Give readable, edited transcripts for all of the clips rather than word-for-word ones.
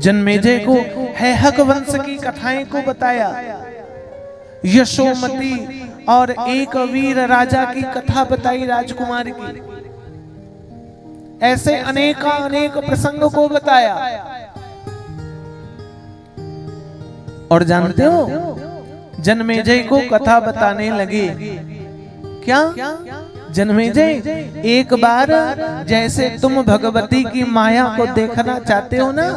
जन्मेजय को हैहक वंश की कथाएं को बताया, यशोमती और एक वीर राजा की कथा बताई राजकुमार की, ऐसे अनेक प्रसंग को बताया। और जानते हो जन्मेजय को कथा बताने लगे क्या? जन्मेजय एक बार जैसे तुम भगवती की माया को देखना चाहते हो ना,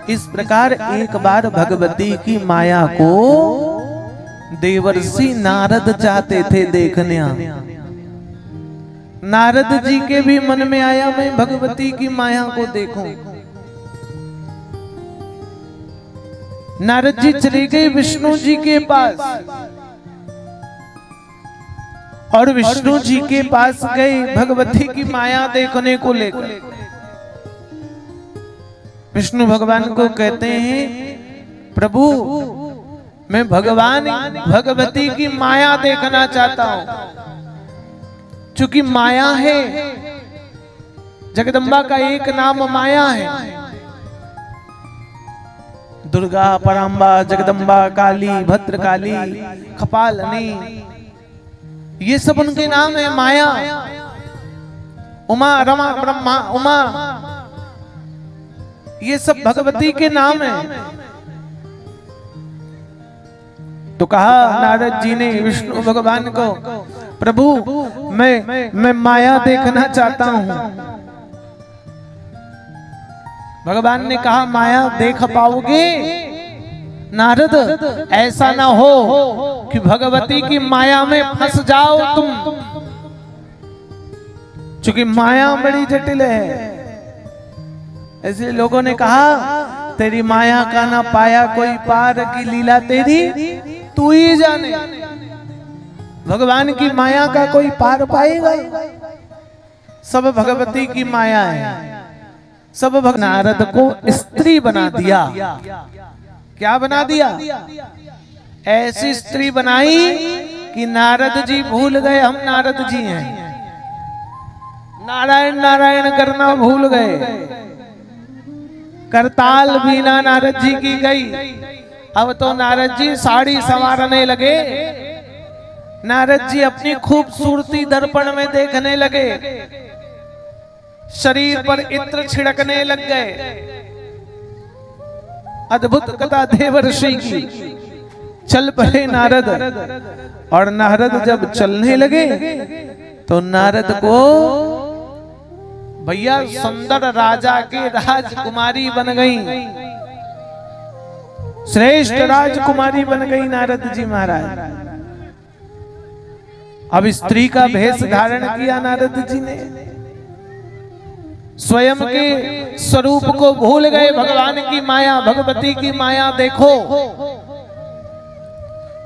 इस प्रकार एक बार भगवती की माया को देवर्षि नारद चाहते थे देखने। नारद जी के भी मन में आया मैं भगवती की माया को देखूं। नारद जी चले गए विष्णु जी के पास और विष्णु जी के पास गए भगवती की माया देखने को लेकर। विष्णु भगवान को कहते हैं प्रभु मैं भगवती की माया देखना चाहता हूं। चूंकि माया है, जगदम्बा का एक नाम माया है। दुर्गा, पराम्बा, जगदम्बा, काली, भद्रकाली, कपालिनी, ये सब उनके नाम है। माया, उमा, रमा, ब्रह्मा, उमा, ये सब भगवती के नाम है। तो कहा नारद जी ने विष्णु भगवान को प्रभु मैं माया देखना चाहता हूं। भगवान ने कहा माया देख पाओगे नारद? ऐसा ना हो कि भगवती की माया में फंस जाओ तुम, क्योंकि माया बड़ी जटिल है। ऐसे लोगों ने कहा तेरी माया का ना पाया कोई पार की लीला तेरी तू ही जाने। भगवान की माया का कोई पार पाएगा? सब भगवती की माया है। सब नारद को स्त्री बना दिया। क्या बना दिया? ऐसी स्त्री बनाई कि नारद जी भूल गए हम नारद जी हैं। नारायण नारायण करना भूल गए। करताल बीना नारद जी की गई। अब तो नारद जी साड़ी संवारने लगे। नारद जी अपनी खूबसूरती दर्पण में देखने लगे। शरीर पर इत्र छिड़कने लग गए। अद्भुत कथा देवर्षि की। चल पड़े नारद, और नारद जब चलने लगे तो नारद को भैया सुंदर राजा की राजकुमारी बन गई। श्रेष्ठ राजकुमारी बन गई नारद जी महाराज। अब स्त्री का भेष धारण किया नारद जी ने। स्वयं के स्वरूप को भूल गए। भगवान की माया, भगवती की माया देखो।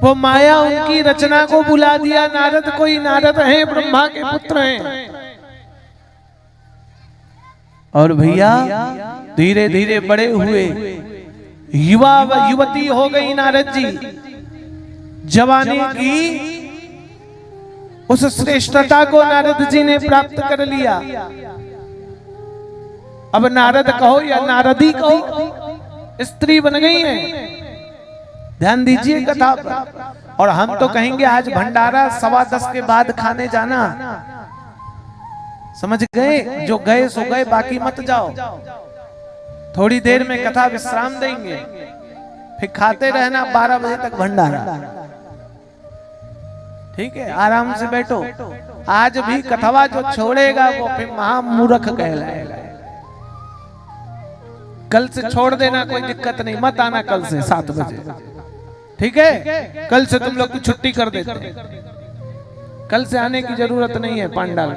वो माया उनकी रचना को बुला दिया। नारद कोई नारद हैं, ब्रह्मा के पुत्र हैं। और भैया धीरे धीरे बड़े हुए, युवती हो गई नारद जी। जवानी की उस श्रेष्ठता को नारद जी ने प्राप्त कर लिया। अब नारद कहो या नारदी कहो, स्त्री बन गई है। ध्यान दीजिए कथा पर। और हम तो कहेंगे आज भंडारा 10:15 के बाद खाने जाना। समझ गए? जो गए सो गए, बाकी मत जाओ। थोड़ी देर में कथा विश्राम देंगे, फिर खाते रहना 12 बजे तक भंडारा। ठीक है, आराम से बैठो। आज भी कथवा जो छोड़ेगा वो फिर महामूर्ख कहलाएगा। कल से छोड़ देना, कोई दिक्कत नहीं, मत आना कल से 7 बजे। ठीक है, कल से तुम लोग की छुट्टी कर देते हैं। कल से आने की जरूरत नहीं है पंडाल।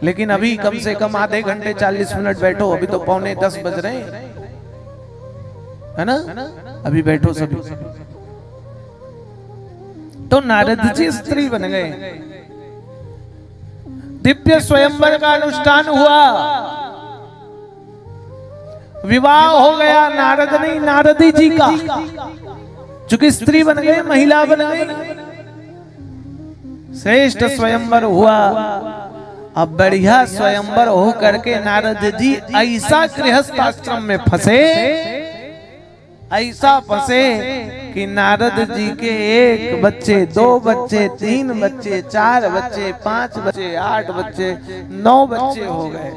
लेकिन अभी कम से कम आधे घंटे 40 मिनट बैठो। अभी तो 9:45 बज रहे हैं, है ना? अभी बैठो सभी। तो नारद जी स्त्री बन गए। दिव्य स्वयंवर का अनुष्ठान हुआ। विवाह हो गया। नारद नहीं, नारदी जी का। चूंकि स्त्री बन गए, महिला बन गई। श्रेष्ठ स्वयंवर हुआ। अब बढ़िया स्वयंवर हो करके नारद जी ऐसा गृहस्थ आश्रम में फंसे, ऐसा फंसे कि नारद जी के 1 बच्चे, 2 बच्चे, 3 बच्चे, 4 बच्चे, 5 बच्चे, 8 बच्चे, 9 बच्चे हो गए।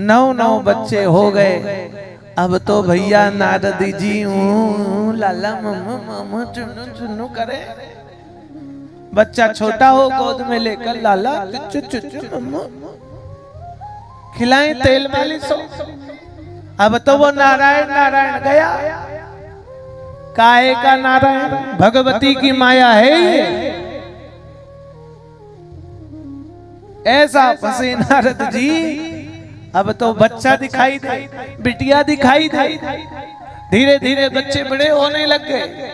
9 बच्चे हो गए। अब तो भैया नारद जी लाला मम्मा चुन्नू चुन्नू करे। बच्चा छोटा हो गोद में लेकर लाला चुच्चू चुच्चू मम्मा खिलाएं, तेल मालिश हो। अब तो वो नारायण नारायण गया। काहे का नारायण? भगवती की माया है ये। ऐसा फंसे नारद जी। अब तो बच्चा दिखाई दे, बिटिया दिखाई दे। धीरे धीरे बच्चे बड़े होने लग गए।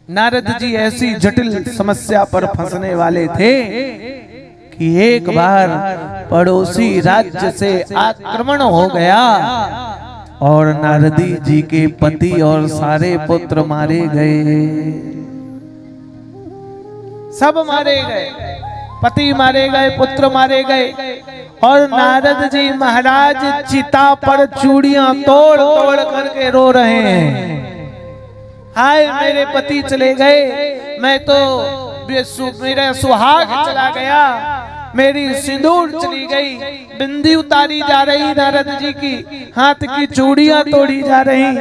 नारद जी ऐसी जटिल समस्या पर फंसने वाले थे कि एक बार पड़ोसी राज्य से आक्रमण हो गया और नारदी जी के पति और सारे पुत्र मारे गए। सब मारे गए, पति मारे गए, पुत्र मारे गए। और नारद जी महाराज चिता पर चूड़ियां तोड़ तोड़ करके रो रहे हैं। हाय मेरे पति चले गए, मैं तो मेरा सुहाग चला गया, मेरी सिंदूर चली गई, बिंदी उतारी जा रही नारद जी की, हाथ की चूड़ियां तोड़ी जा रही,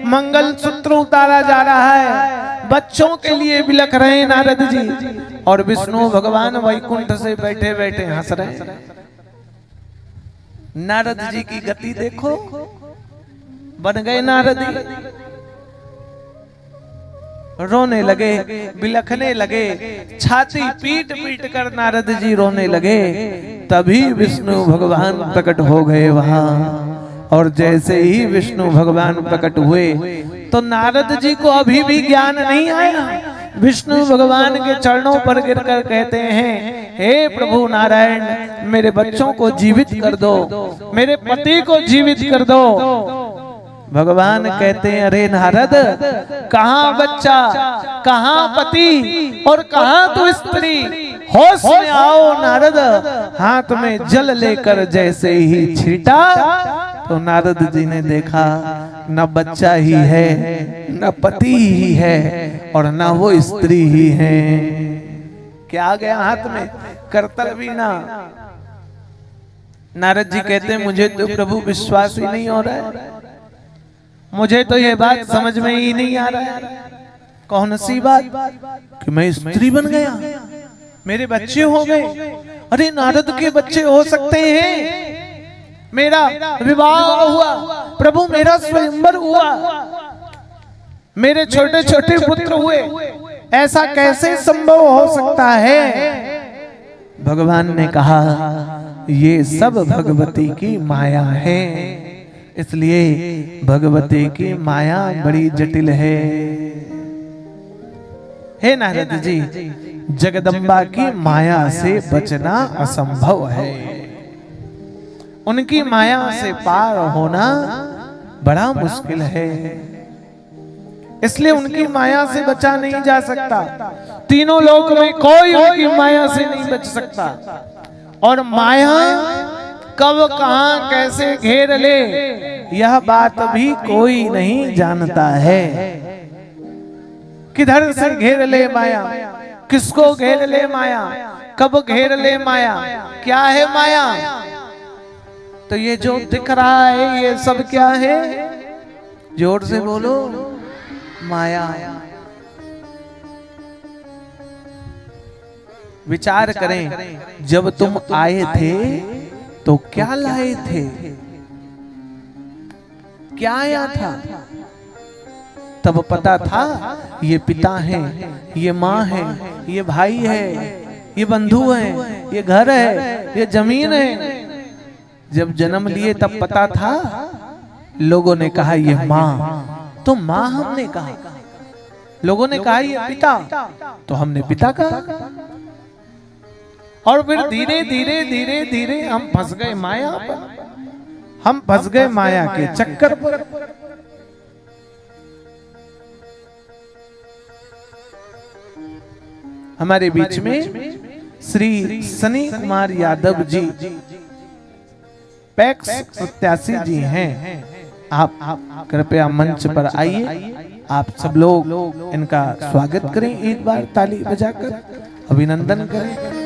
मंगल सूत्र उतारा जा रहा है, बच्चों के लिए बिलख रहे नारद जी। और विष्णु भगवान वैकुंठ से बैठे बैठे हंस रहे। नारद जी की गति देखो, बन गए नारद जी। रोने लगे, बिलखने लगे, छाती पीट पीट कर नारद जी रोने लगे। तभी विष्णु भगवान प्रकट हो गए वहां। और जैसे ही विष्णु भगवान प्रकट हुए तो नारद जी को अभी भी ज्ञान नहीं आया। विष्णु भगवान के चरणों पर गिरकर कहते हैं, हे प्रभु नारायण, मेरे बच्चों को जीवित कर दो, मेरे पति को जीवित कर दो। भगवान कहते हैं, अरे नारद, कहाँ बच्चा, कहाँ पति और कहाँ तू स्त्री? होश में आओ नारद। हाथ में जल लेकर जैसे ही छीटा तो नारद जी ने देखा न बच्चा ही है, न पति ही है और न वो स्त्री ही है। क्या आ गया हाथ में? करतल वीणा। नारद जी कहते हैं, मुझे तो प्रभु विश्वास ही नहीं हो रहा है, मुझे तो ये बात समझ में ही नहीं आ रहा है। कौन सी बात? कि मैं स्त्री बन गया, मेरे बच्चे हो गए। अरे नारद के बच्चे हो सकते हैं, मेरा विवाह हुआ, प्रभु मेरा स्वयंवर हुआ, मेरे छोटे छोटे पुत्र हुए, ऐसा कैसे संभव हो सकता है? भगवान ने कहा, ये सब भगवती की माया है। इसलिए भगवती की माया बड़ी जटिल है। हे नारद जी, जगदम्बा की माया से बचना असंभव है। उनकी माया से पार होना बड़ा मुश्किल है। इसलिए उनकी माया से बचा नहीं जा सकता। तीनों लोक में कोई उनकी माया से नहीं बच सकता। और माया कब कहां कैसे घेर ले, यह बात भी कोई नहीं जानता है। किधर से घेर ले माया, किसको घेर ले माया, कब घेर ले माया, क्या है माया? तो ये जो दिख रहा है ये सब क्या है? जोर से बोलो, माया। विचार करें, जब तुम आए थे तो क्या लाए थे? क्या आया था? तब पता था ये पिता है, ये माँ है, ये भाई है, ये बंधु है, ये घर है, ये जमीन है। जब जन्म लिए तब पता था? लोगों ने कहा ये माँ, तो माँ हमने कहा। लोगों ने कहा ये पिता, तो हमने पिता कहा। और फिर धीरे धीरे धीरे धीरे हम फंस गए माया पर, हम फंस गए माया के चक्कर पर। हमारे बीच में श्री सनी कुमार यादव जी पैक्स प्रत्याशी जी हैं। आप कृपया मंच पर आइए, आप सब लोग इनका स्वागत करें, एक बार ताली बजाकर अभिनंदन करें।